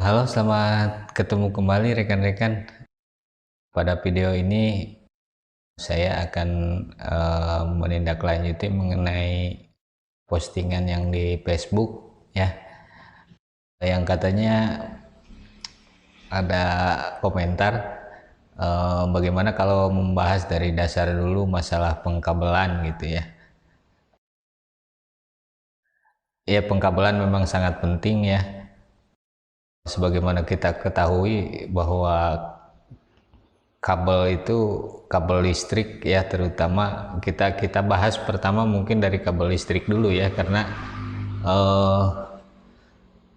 Halo, selamat ketemu kembali rekan-rekan. Pada video ini saya akan menindaklanjuti mengenai postingan yang di Facebook ya, yang katanya ada komentar bagaimana kalau membahas dari dasar dulu masalah pengkabelan gitu ya. Ya, pengkabelan memang sangat penting ya. Sebagaimana kita ketahui bahwa kabel itu kabel listrik ya, terutama kita bahas pertama mungkin dari kabel listrik dulu ya, karena uh,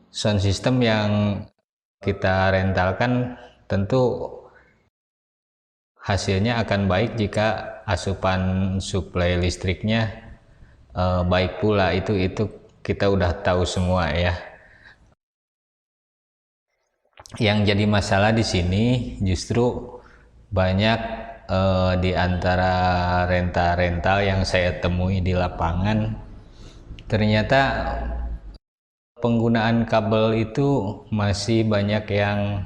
sound system yang kita rentalkan tentu hasilnya akan baik jika asupan suplai listriknya baik pula. Itu kita udah tahu semua ya. Yang jadi masalah di sini justru banyak di antara rental-rental yang saya temui di lapangan, ternyata penggunaan kabel itu masih banyak yang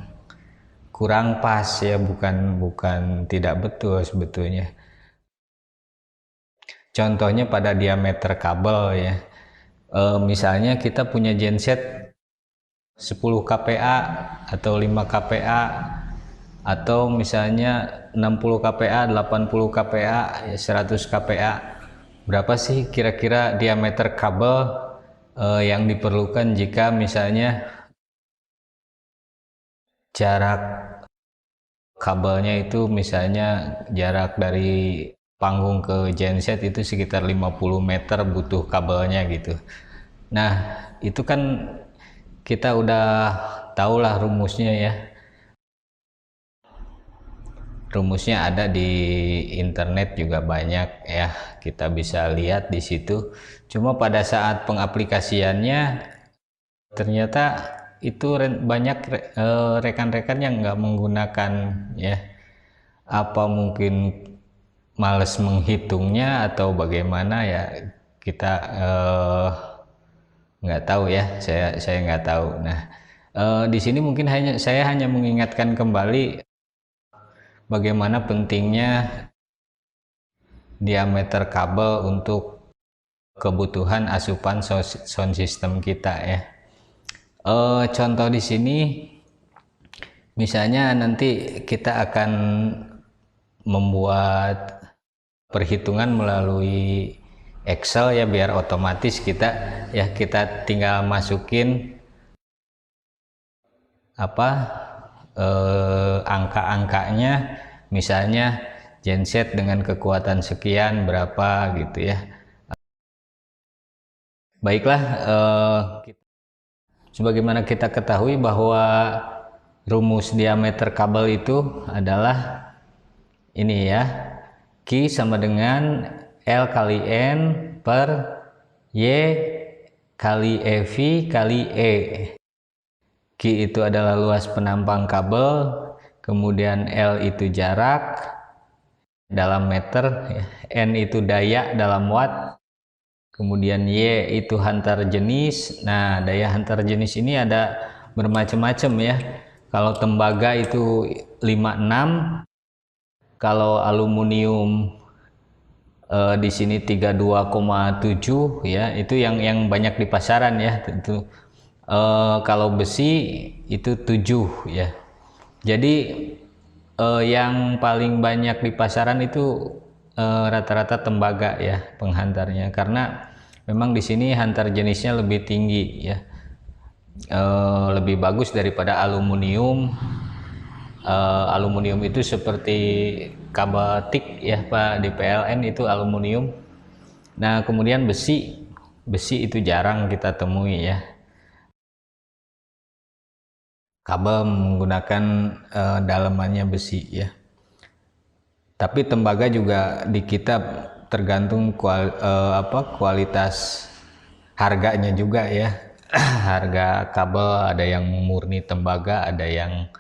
kurang pas ya, bukan tidak betul sebetulnya. Contohnya pada diameter kabel ya. Misalnya kita punya genset 10 kPa atau 5 kPa, atau misalnya 60 kPa, 80 kPa, 100 kPa. Berapa sih kira-kira diameter kabel yang diperlukan jika misalnya jarak kabelnya itu misalnya jarak dari panggung ke genset itu sekitar 50 meter butuh kabelnya gitu. Nah, itu kan kita udah tahulah rumusnya ya. Rumusnya ada di internet juga banyak ya, kita bisa lihat di situ. Cuma pada saat pengaplikasiannya ternyata itu banyak rekan-rekan yang nggak menggunakan ya, apa mungkin males menghitungnya atau bagaimana ya, kita nggak tahu ya, saya nggak tahu. Nah, di sini mungkin saya hanya mengingatkan kembali bagaimana pentingnya diameter kabel untuk kebutuhan asupan sound system kita ya. Contoh di sini misalnya nanti kita akan membuat perhitungan melalui Excel ya, biar otomatis kita tinggal masukin apa angka-angkanya, misalnya genset dengan kekuatan sekian berapa gitu ya. Baiklah, sebagaimana kita ketahui bahwa rumus diameter kabel itu adalah ini ya, Q sama dengan L kali N per Y kali EV kali E. Q itu adalah luas penampang kabel, kemudian L itu jarak dalam meter, N itu daya dalam watt, kemudian Y itu hantar jenis. Nah, daya hantar jenis ini ada bermacam-macam ya. Kalau tembaga itu 56, kalau aluminium di sini 32,7 ya, itu yang banyak di pasaran ya tentu. Kalau besi itu 7 ya. Jadi yang paling banyak di pasaran itu rata-rata tembaga ya penghantarnya, karena memang di sini hantar jenisnya lebih tinggi ya, lebih bagus daripada aluminium. Aluminium itu seperti kabel TIK ya Pak, di PLN itu aluminium. Nah, kemudian besi itu jarang kita temui ya, kabel menggunakan dalamannya besi ya. Tapi tembaga juga di kita tergantung kualitas harganya juga ya. Harga kabel ada yang murni tembaga, ada yang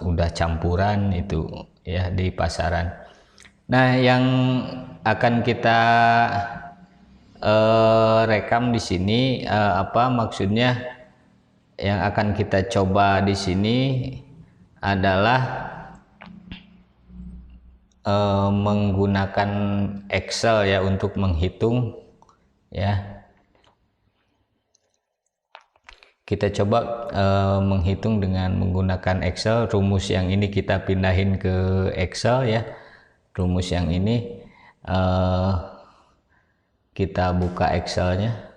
udah campuran itu ya di pasaran. Nah, yang akan kita rekam di sini apa maksudnya, yang akan kita coba di sini adalah menggunakan Excel ya untuk menghitung ya. Kita coba menghitung dengan menggunakan Excel. Rumus yang ini kita pindahin ke Excel ya. Rumus yang ini kita buka Excelnya.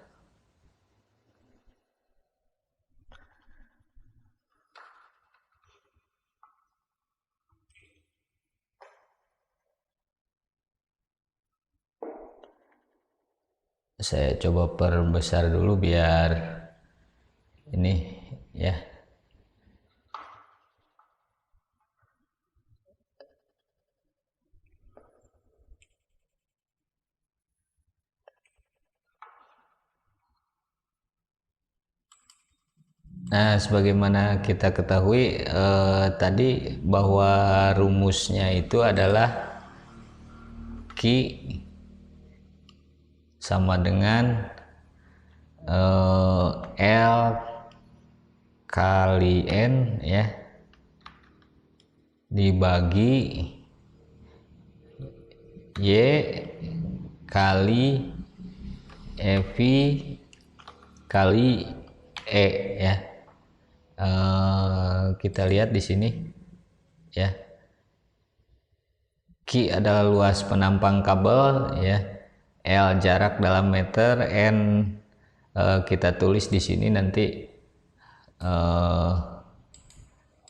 Saya coba perbesar dulu biar ini ya. Nah, sebagaimana kita ketahui tadi bahwa rumusnya itu adalah Q sama dengan L kali N ya dibagi Y kali EV kali E ya. Kita lihat di sini ya. Q adalah luas penampang kabel ya. L jarak dalam meter, N kita tulis di sini nanti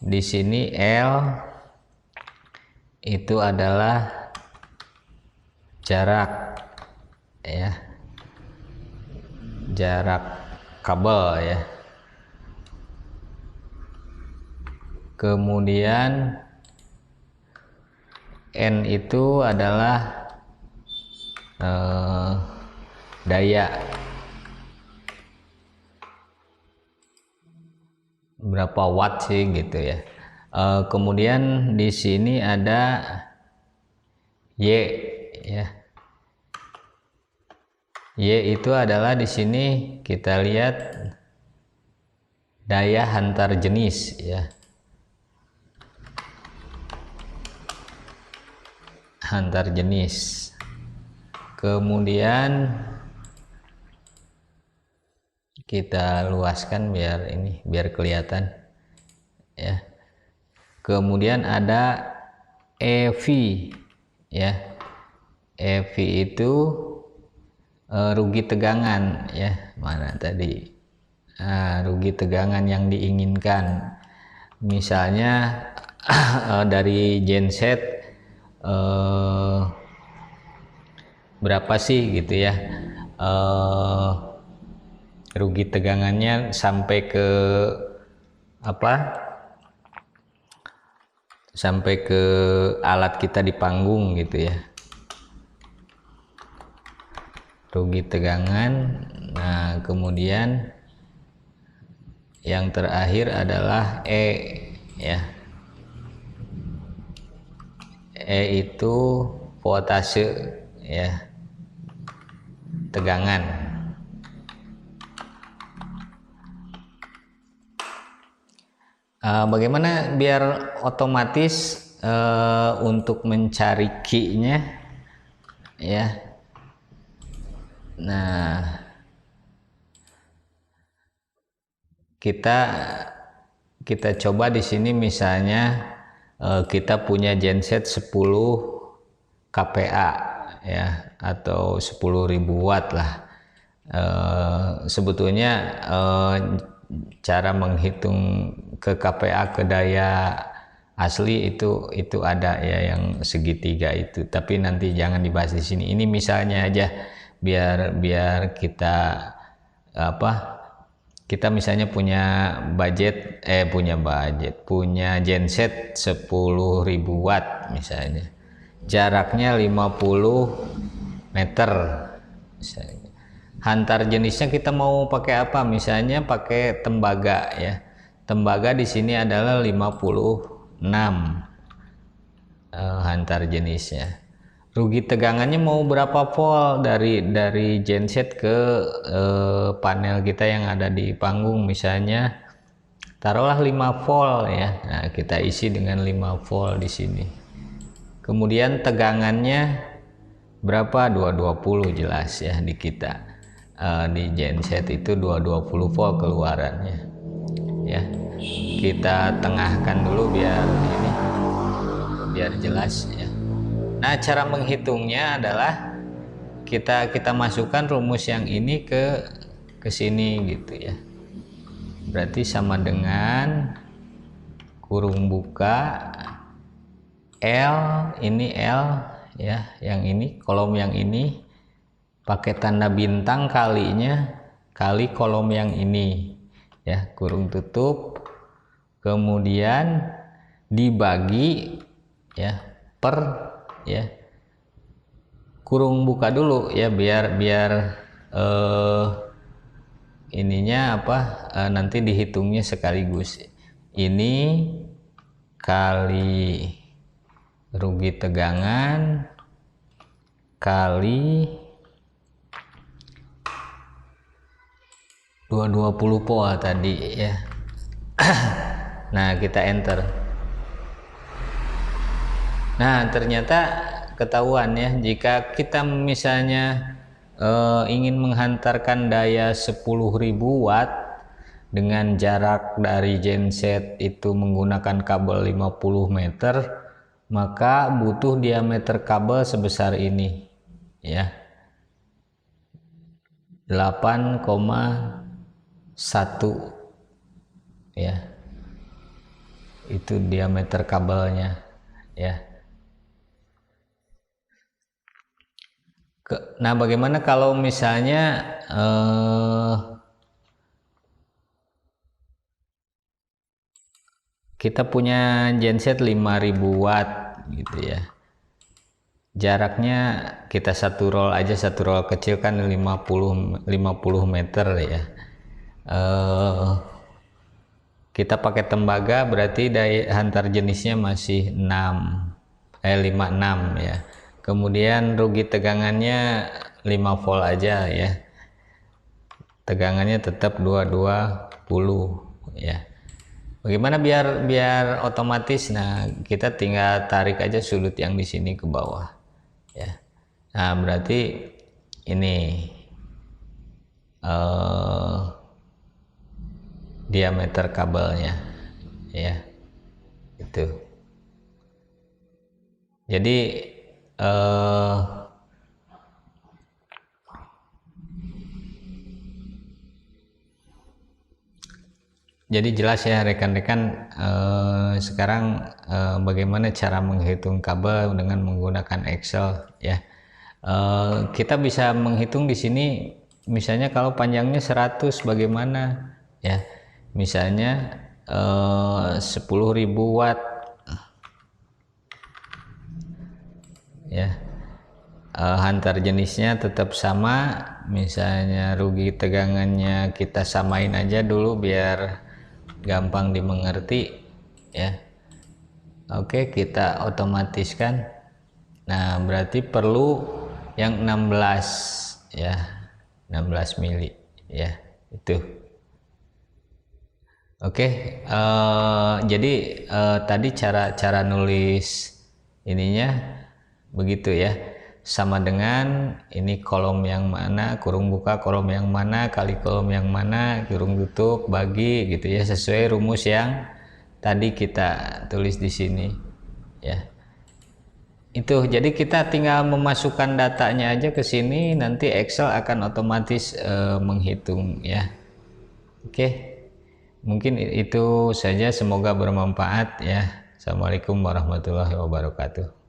di sini L itu adalah jarak ya. Jarak kabel ya. Kemudian N itu adalah daya, berapa watt sih gitu ya. Kemudian di sini ada Y ya. Y itu adalah di sini kita lihat daya antar jenis ya. Antar jenis. Kemudian kita luaskan biar kelihatan ya. Kemudian ada EV ya. EV itu rugi tegangan ya. Mana tadi? Rugi tegangan yang diinginkan. Misalnya dari genset berapa sih gitu ya, rugi tegangannya sampai ke sampai ke alat kita di panggung gitu ya, rugi tegangan. Nah, kemudian yang terakhir adalah E ya. E itu voltase ya, tegangan. Bagaimana biar otomatis untuk mencari Q-nya ya. Nah, kita coba di sini misalnya kita punya genset 10 kPa ya, atau 10.000 watt lah. Sebetulnya cara menghitung ke kPa, ke daya asli itu ada ya, yang segitiga itu, tapi nanti jangan dibahas di sini. Ini misalnya aja biar kita kita misalnya punya genset 10.000 watt misalnya, jaraknya 50 meter misalnya. Antar jenisnya kita mau pakai apa? Misalnya pakai tembaga ya. Tembaga di sini adalah 56 antar jenisnya. Rugi tegangannya mau berapa volt dari genset ke panel kita yang ada di panggung, misalnya taruhlah 5 volt ya. Nah, kita isi dengan 5 volt di sini. Kemudian tegangannya berapa? 220 jelas ya di kita. Di genset itu 220 volt keluarannya. Ya. Kita tengahkan dulu biar jelas ya. Nah, cara menghitungnya adalah kita masukkan rumus yang ini ke sini gitu ya. Berarti sama dengan kurung buka L, ini L ya, yang ini kolom yang ini pakai tanda bintang kalinya kali kolom yang ini ya, kurung tutup, kemudian dibagi ya per ya, kurung buka dulu ya, biar ininya nanti dihitungnya sekaligus. Ini kali rugi tegangan kali 220 volt tadi ya. Nah, kita enter. Nah, ternyata ketahuan ya, jika kita misalnya ingin menghantarkan daya 10.000 watt dengan jarak dari genset itu menggunakan kabel 50 meter, maka butuh diameter kabel sebesar ini ya, 8,1 ya, itu diameter kabelnya ya. Nah, bagaimana kalau misalnya kita punya genset 5.000 watt gitu ya, jaraknya kita satu roll aja, satu roll kecil kan 50 meter ya. Kita pakai tembaga, berarti daya hantar jenisnya masih 56 ya. Kemudian rugi tegangannya 5 volt aja ya, tegangannya tetap 220 ya. Bagaimana biar otomatis? Nah, kita tinggal tarik aja sudut yang di sini ke bawah ya. Nah, berarti ini diameter kabelnya ya, itu. Jadi jelas ya rekan-rekan, sekarang bagaimana cara menghitung kabel dengan menggunakan Excel ya. Kita bisa menghitung di sini, misalnya kalau panjangnya 100 bagaimana ya, misalnya 10.000 watt ya, hantar jenisnya tetap sama, misalnya rugi tegangannya kita samain aja dulu biar gampang dimengerti ya. Oke, kita otomatiskan. Nah, berarti perlu yang 16 ya, 16 mili ya, itu. Oke, jadi tadi cara nulis ininya begitu ya, sama dengan ini kolom yang mana, kurung buka kolom yang mana kali kolom yang mana, kurung tutup bagi gitu ya, sesuai rumus yang tadi kita tulis di sini ya. Itu jadi kita tinggal memasukkan datanya aja ke sini, nanti Excel akan otomatis menghitung ya. Oke. Mungkin itu saja, semoga bermanfaat ya. Assalamualaikum warahmatullahi wabarakatuh.